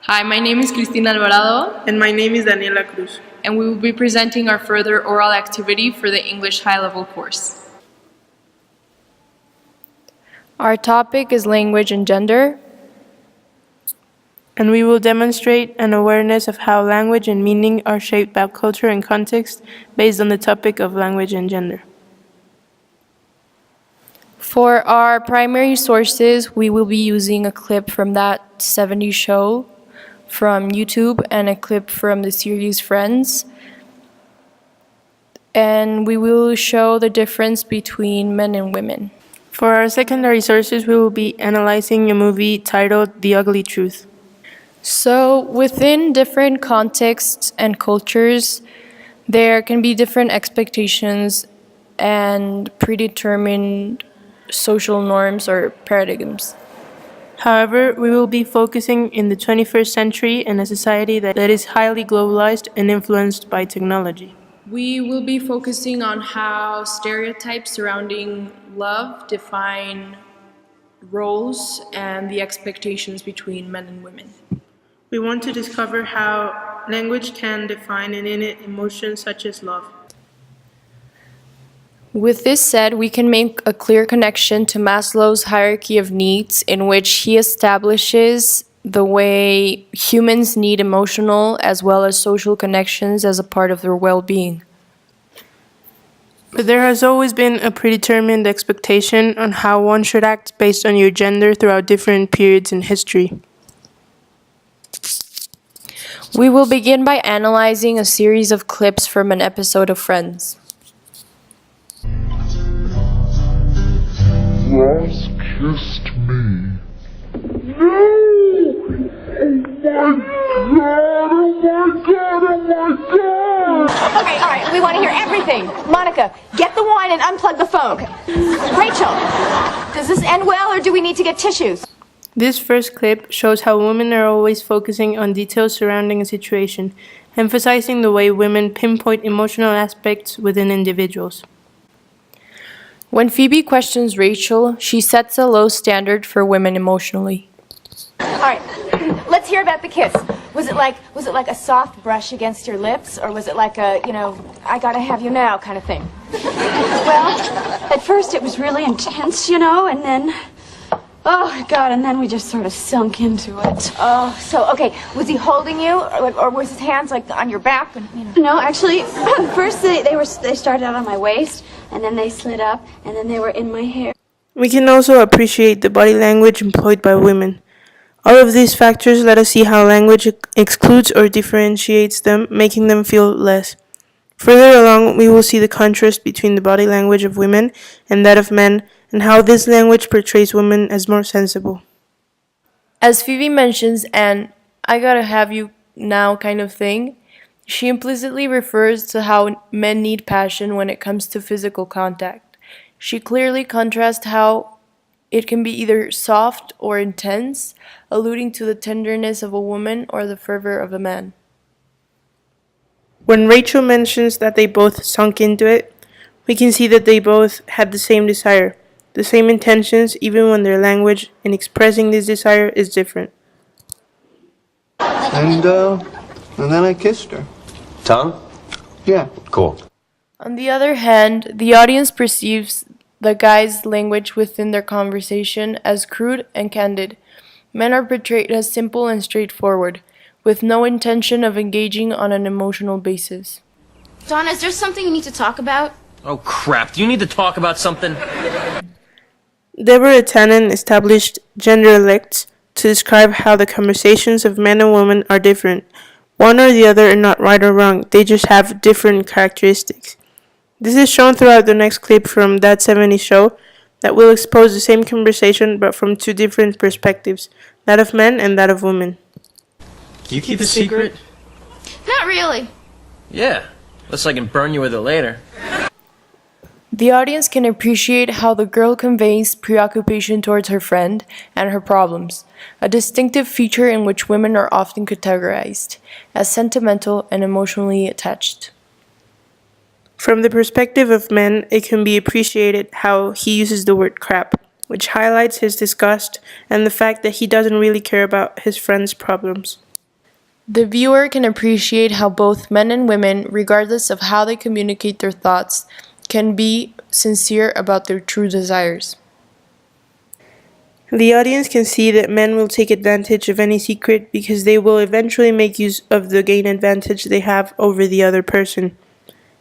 Hi, my name is Cristina Alvarado, And my name is Daniela Cruz. and we will be presenting our further oral activity for the English high-level course. Our topic is language and gender. And we will demonstrate an awareness of how language and meaning are shaped by culture and context based on the topic of language and gender. For our primary sources, we will be using a clip from that 70s show from YouTube and a clip from the series Friends. And we will show the difference between men and women. For our secondary sources, we will be analyzing a movie titled The Ugly Truth. So, within different contexts and cultures, there can be different expectations and predetermined social norms or paradigms. However, we will be focusing in the 21st century in a society that is highly globalized and influenced by technology. We will be focusing on how stereotypes surrounding love define roles and the expectations between men and women. We want to discover how language can define an innate emotion such as love. With this said, we can make a clear connection to Maslow's hierarchy of needs, in which he establishes the way humans need emotional as well as social connections as a part of their well-being. But there has always been a predetermined expectation on how one should act based on your gender throughout different periods in history. We will begin by analyzing a series of clips from an episode of Friends. Ross kissed me. No! Oh my god! Okay, all right, we want to hear everything. Monica, get the wine and unplug the phone. Rachel, does this end well or do we need to get tissues? This first clip shows how women are always focusing on details surrounding a situation, emphasizing the way women pinpoint emotional aspects within individuals. When Phoebe questions Rachel, she sets a low standard for women emotionally. All right, let's hear about the kiss. Was it like a soft brush against your lips, or was it like a, I gotta have you now kind of thing? Well, at first it was really intense, and then, oh God, and then we just sort of sunk into it. Oh, so, okay, was he holding you, or was his hands like on your back? No, actually, first they started out on my waist, and then they slid up, and then they were in my hair. We can also appreciate the body language employed by women. All of these factors let us see how language excludes or differentiates them, making them feel less. Further along, we will see the contrast between the body language of women and that of men, and how this language portrays women as more sensible. As Phoebe mentions an "I gotta have you now" kind of thing, she implicitly refers to how men need passion when it comes to physical contact. She clearly contrasts how it can be either soft or intense, alluding to the tenderness of a woman or the fervor of a man. When Rachel mentions that they both sunk into it, we can see that they both had the same desire, the same intentions, even when their language in expressing this desire is different. And then I kissed her. Tongue? Yeah. Cool. On the other hand, the audience perceives the guy's language within their conversation as crude and candid. Men are portrayed as simple and straightforward, with no intention of engaging on an emotional basis. Donna, is there something you need to talk about? Oh crap, do you need to talk about something? Deborah Tannen established gender elects to describe how the conversations of men and women are different. One or the other are not right or wrong, they just have different characteristics. This is shown throughout the next clip from That 70s Show that will expose the same conversation but from two different perspectives, that of men and that of women. Do you keep a secret? Not really. Yeah, unless I can burn you with it later. The audience can appreciate how the girl conveys preoccupation towards her friend and her problems, a distinctive feature in which women are often categorized as sentimental and emotionally attached. From the perspective of men, it can be appreciated how he uses the word crap, which highlights his disgust and the fact that he doesn't really care about his friend's problems. The viewer can appreciate how both men and women, regardless of how they communicate their thoughts, can be sincere about their true desires. The audience can see that men will take advantage of any secret because they will eventually make use of the gain advantage they have over the other person.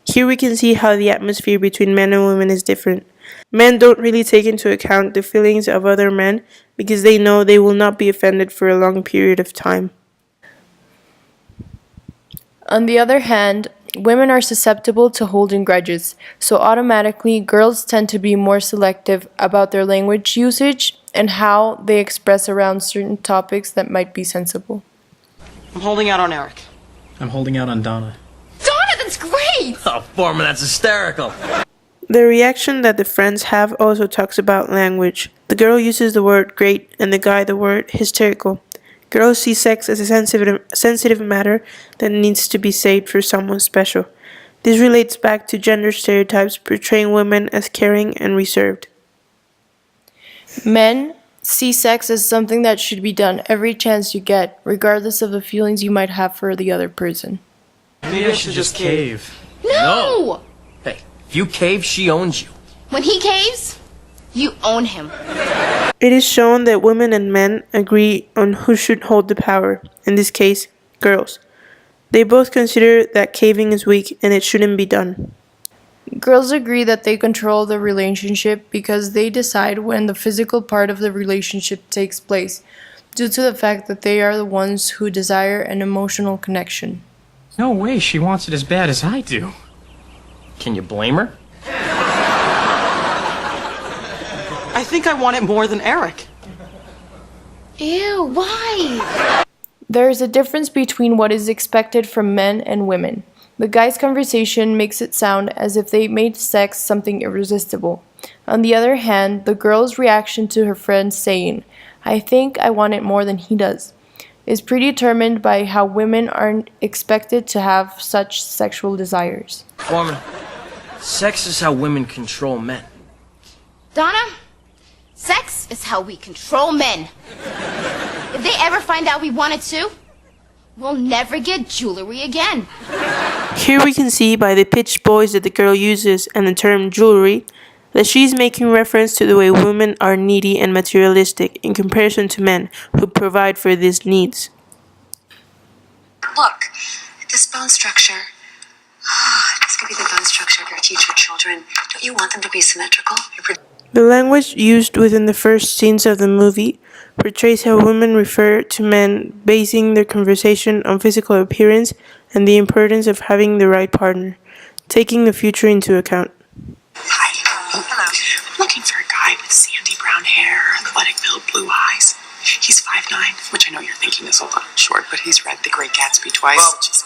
Here we can see how the atmosphere between men and women is different. Men don't really take into account the feelings of other men because they know they will not be offended for a long period of time. On the other hand, women are susceptible to holding grudges, so automatically girls tend to be more selective about their language usage and how they express around certain topics that might be sensible. I'm holding out on Eric. I'm holding out on Donna. Donna, that's great! Oh, Foreman, that's hysterical. The reaction that the friends have also talks about language. The girl uses the word great and the guy the word hysterical. Girls see sex as a sensitive matter that needs to be saved for someone special. This relates back to gender stereotypes portraying women as caring and reserved. Men see sex as something that should be done every chance you get, regardless of the feelings you might have for the other person. Maybe I should just cave. No! Hey, if you cave, she owns you. When he caves, you own him. It is shown that women and men agree on who should hold the power, in this case, girls. They both consider that caving is weak and it shouldn't be done. Girls agree that they control the relationship because they decide when the physical part of the relationship takes place, due to the fact that they are the ones who desire an emotional connection. No way she wants it as bad as I do. Can you blame her? I think I want it more than Eric. Ew, why? There is a difference between what is expected from men and women. The guy's conversation makes it sound as if they made sex something irresistible. On the other hand, the girl's reaction to her friend saying, "I think I want it more than he does," is predetermined by how women are expected to have such sexual desires. Foreman, sex is how women control men. Donna, sex is how we control men. If they ever find out we want it too, we'll never get jewelry again. Here we can see by the pitched voice that the girl uses and the term jewelry that she's making reference to the way women are needy and materialistic in comparison to men who provide for these needs. Look, this bone structure. This could be the bone structure of your future children. Don't you want them to be symmetrical? The language used within the first scenes of the movie portrays how women refer to men basing their conversation on physical appearance and the importance of having the right partner, taking the future into account. Hi. Hello. I'm looking for a guy with sandy brown hair, athletic build, blue eyes. He's 5'9", which I know you're thinking is a little short, but he's read The Great Gatsby twice, which is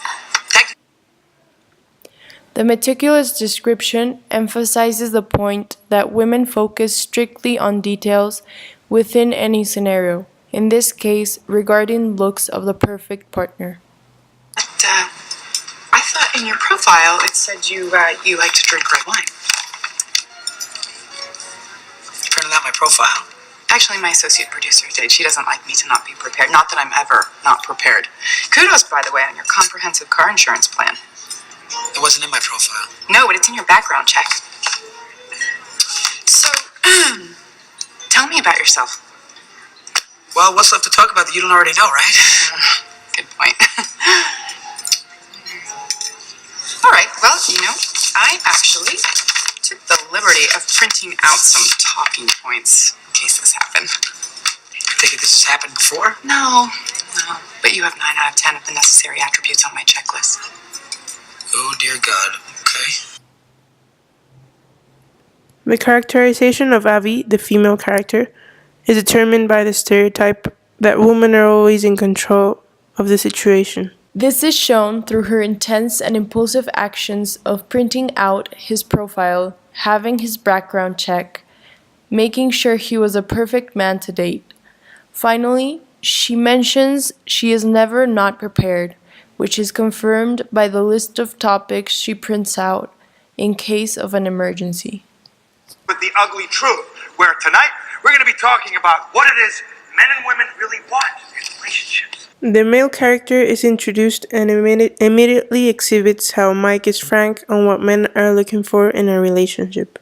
The meticulous description emphasizes the point that women focus strictly on details within any scenario, in this case regarding looks of the perfect partner. But, I thought in your profile it said you like to drink red wine. You printed out my profile. Actually, my associate producer did. She doesn't like me to not be prepared. Not that I'm ever not prepared. Kudos, by the way, on your comprehensive car insurance plan. It wasn't in my profile. No, but it's in your background check. So, tell me about yourself. Well, what's left to talk about that you don't already know, right? Good point. All right, well, I actually took the liberty of printing out some talking points in case this happened. I take it this has happened before? No, but you have 9 out of 10 of the necessary attributes on my checklist. Oh, dear God. Okay. The characterization of Avi, the female character, is determined by the stereotype that women are always in control of the situation. This is shown through her intense and impulsive actions of printing out his profile, having his background check, making sure he was a perfect man to date. Finally, she mentions she is never not prepared, which is confirmed by the list of topics she prints out in case of an emergency. With the ugly truth, where tonight we're going to be talking about what it is men and women really want in relationships. The male character is introduced and immediately exhibits how Mike is frank on what men are looking for in a relationship.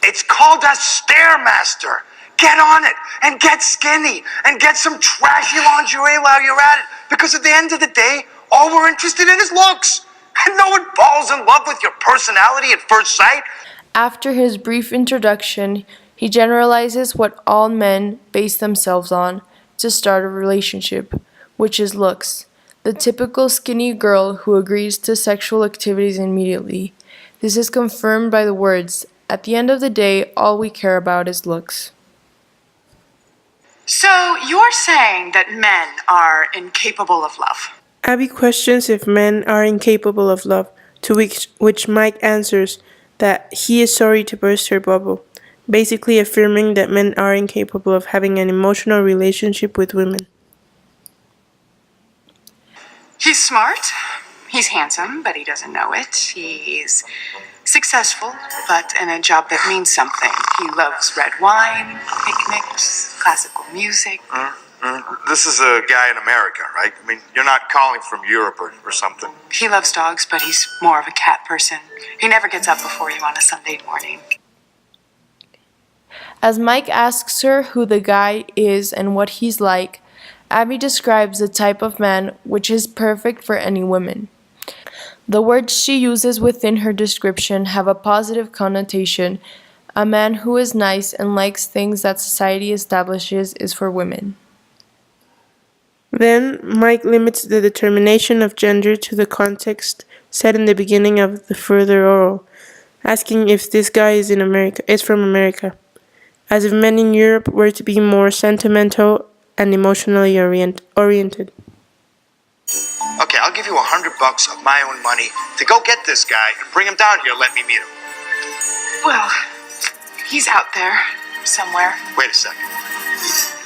It's called a Stairmaster. Get on it and get skinny and get some trashy lingerie while you're at it. Because at the end of the day, all we're interested in is looks. And no one falls in love with your personality at first sight. After his brief introduction, he generalizes what all men base themselves on to start a relationship, which is looks. The typical skinny girl who agrees to sexual activities immediately. This is confirmed by the words, "At the end of the day, all we care about is looks." So you're saying that men are incapable of love? Abby questions if men are incapable of love, to which Mike answers that he is sorry to burst her bubble, basically affirming that men are incapable of having an emotional relationship with women. He's smart. He's handsome, but he doesn't know it. He's successful, but in a job that means something. He loves red wine, picnics, classical music. This is a guy in America, right? I mean, you're not calling from Europe or something. He loves dogs, but he's more of a cat person. He never gets up before you on a Sunday morning. As Mike asks her who the guy is and what he's like, Abby describes the type of man which is perfect for any woman. The words she uses within her description have a positive connotation. A man who is nice and likes things that society establishes is for women. Then, Mike limits the determination of gender to the context set in the beginning of the further oral, asking if this guy is from America, as if men in Europe were to be more sentimental and emotionally oriented. Okay, I'll give you $100 of my own money to go get this guy and bring him down here and let me meet him. Well, he's out there somewhere. Wait a second.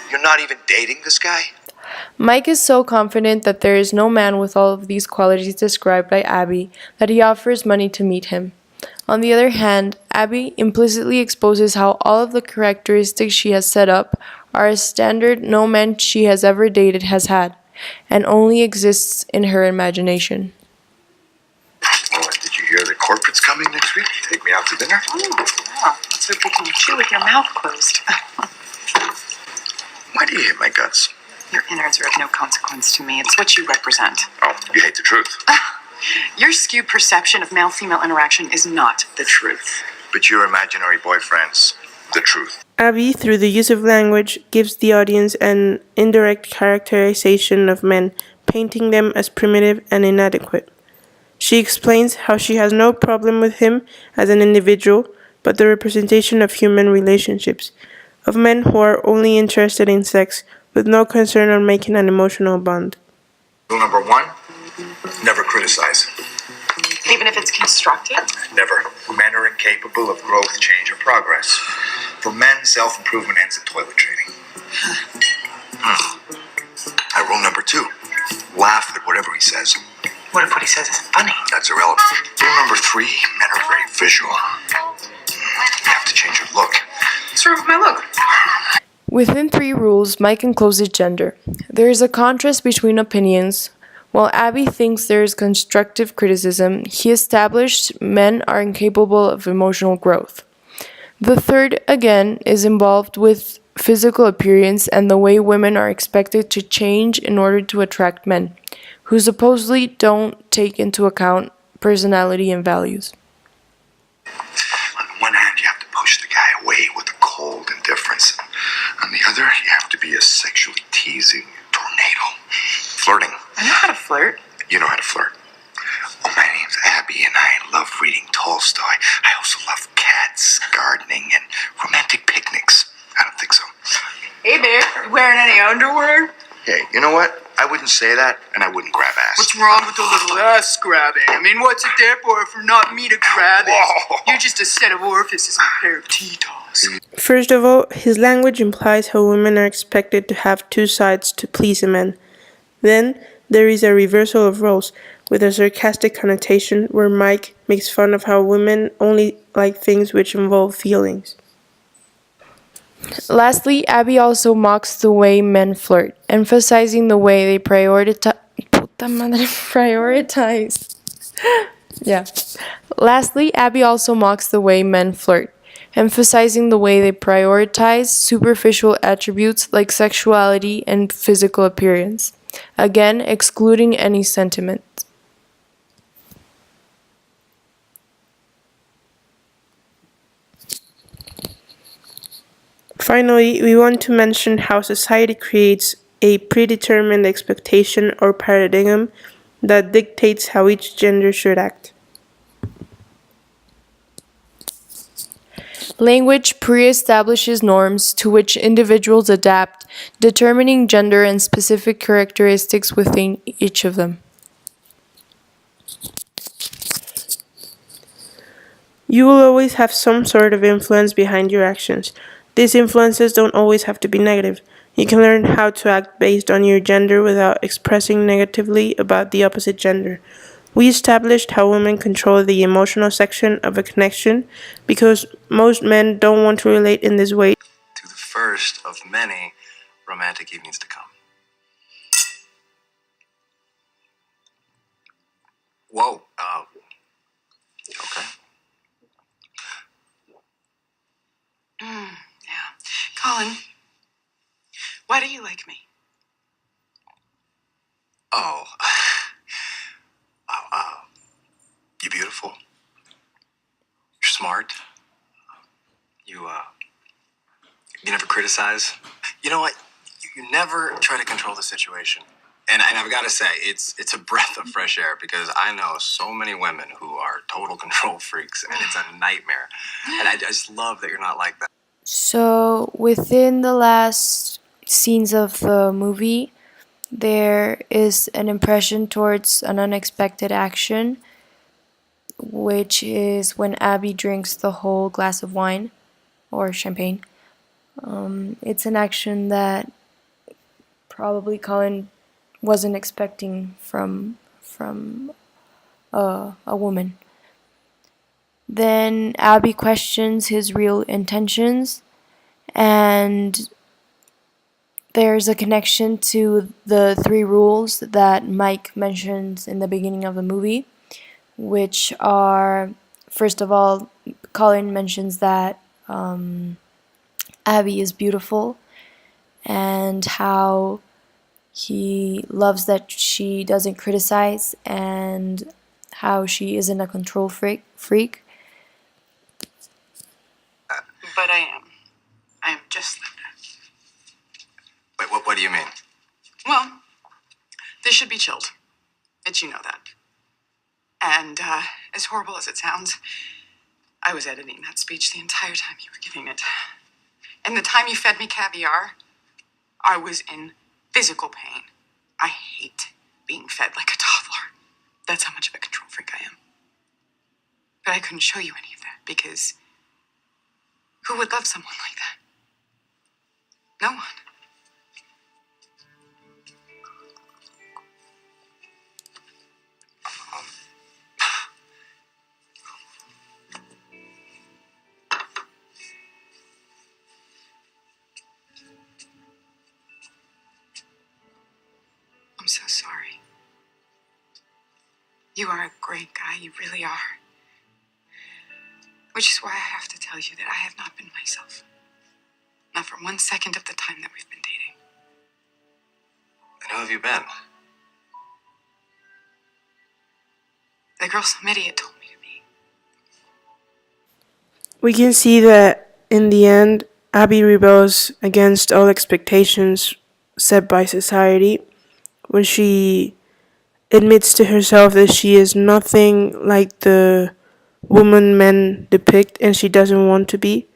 You're not even dating this guy? Mike is so confident that there is no man with all of these qualities described by Abby that he offers money to meet him. On the other hand, Abby implicitly exposes how all of the characteristics she has set up are a standard no man she has ever dated has had, and only exists in her imagination. Oh, and did you hear the corporate's coming next week? Take me out to dinner? Oh, let's hope you can chew with your mouth closed. Why do you hate my guts? Your innards are of no consequence to me. It's what you represent. Oh, you hate the truth. Your skewed perception of male-female interaction is not the truth. But your imaginary boyfriend's the truth. Abby, through the use of language, gives the audience an indirect characterization of men, painting them as primitive and inadequate. She explains how she has no problem with him as an individual, but the representation of human relationships, of men who are only interested in sex, with no concern on making an emotional bond. Rule number 1, never criticize. Even if it's constructive? Never. Men are incapable of growth, change, or progress. For men, self-improvement ends at toilet training. Rule number 2, laugh at whatever he says. What if what he says isn't funny? That's irrelevant. Rule number 3, men are very visual. You have to change your look. What's wrong with my look? Within 3 rules, Mike encloses gender. There is a contrast between opinions. While Abby thinks there is constructive criticism, he established men are incapable of emotional growth. The third, again, is involved with physical appearance and the way women are expected to change in order to attract men, who supposedly don't take into account personality and values. On one hand, you have to push the guy away with a cold indifference. On the other, you have to be a sexually teasing tornado. Flirting. I know how to flirt. You know how to flirt. Oh, my name's Abby, and I love reading Tolstoy. I also love cats, gardening, and romantic picnics. I don't think so. Hey, babe, you wearing any underwear? Hey, you know what? I wouldn't say that, and I wouldn't grab ass. What's wrong with a little ass grabbing? I mean, what's it there for if not me to grab it? Whoa. You're just a set of orifices and a pair of Tito's. First of all, his language implies how women are expected to have 2 sides to please a man. Then, there is a reversal of roles, with a sarcastic connotation where Mike makes fun of how women only like things which involve feelings. Lastly, Abby also mocks the way men flirt, emphasizing the way they prioritize. Yeah. Lastly, Abby also mocks the way men flirt, emphasizing the way they prioritize superficial attributes like sexuality and physical appearance, again, excluding any sentiment. Finally, we want to mention how society creates a predetermined expectation or paradigm that dictates how each gender should act. Language pre-establishes norms to which individuals adapt, determining gender and specific characteristics within each of them. You will always have some sort of influence behind your actions. These influences don't always have to be negative. You can learn how to act based on your gender without expressing negatively about the opposite gender. We established how women control the emotional section of a connection because most men don't want to relate in this way to the first of many romantic evenings to come. Whoa, okay. Yeah. Colin, why do you like me? Oh, wow, you're beautiful. You're smart. You, you never criticize. You know what? You never try to control the situation. And I've got to say, it's a breath of fresh air because I know so many women who are total control freaks, and it's a nightmare. And I just love that you're not like that. So, within the last scenes of the movie, there is an impression towards an unexpected action, which is when Abby drinks the whole glass of wine or champagne. It's an action that probably Colin wasn't expecting from a woman. Then Abby questions his real intentions, and there's a connection to the three rules that Mike mentions in the beginning of the movie, which are, first of all, Colin mentions that Abby is beautiful and how he loves that she doesn't criticize and how she isn't a control freak. But I am. I am just like that. Wait, what do you mean? Well, this should be chilled. And you know that. And as horrible as it sounds, I was editing that speech the entire time you were giving it. And the time you fed me caviar, I was in physical pain. I hate being fed like a toddler. That's how much of a control freak I am. But I couldn't show you any of that because who would love someone like that? No one. I'm so sorry. You are a great guy, you really are. Which is why I have to tell you that I have not been myself. Not for 1 second of the time that we've been dating. And who have you been? The girl some idiot told me to be. We can see that in the end, Abby rebels against all expectations set by society when she admits to herself that she is nothing like the woman men depict and she doesn't want to be.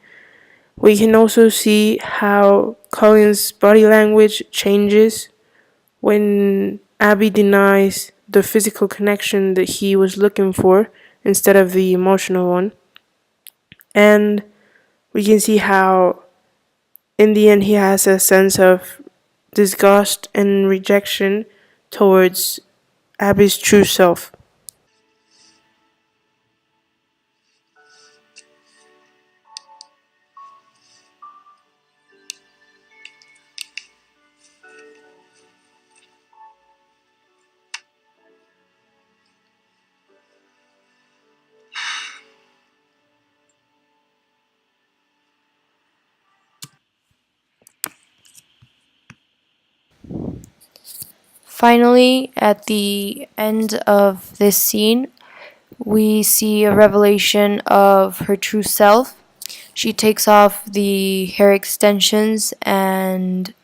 We can also see how Colin's body language changes when Abby denies the physical connection that he was looking for instead of the emotional one. And we can see how, in the end, he has a sense of disgust and rejection towards Abby's true self. Finally, at the end of this scene, we see a revelation of her true self. She takes off the hair extensions and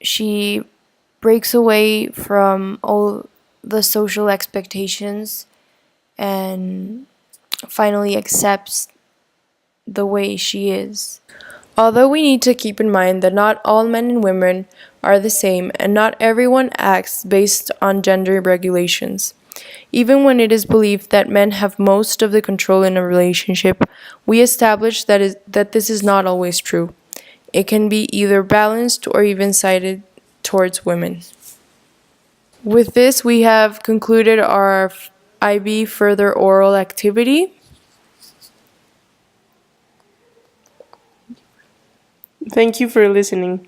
she breaks away from all the social expectations and finally accepts the way she is. Although we need to keep in mind that not all men and women are the same and not everyone acts based on gender regulations. Even when it is believed that men have most of the control in a relationship, we establish that this is not always true. It can be either balanced or even sided towards women. With this, we have concluded our IB further oral activity. Thank you for listening.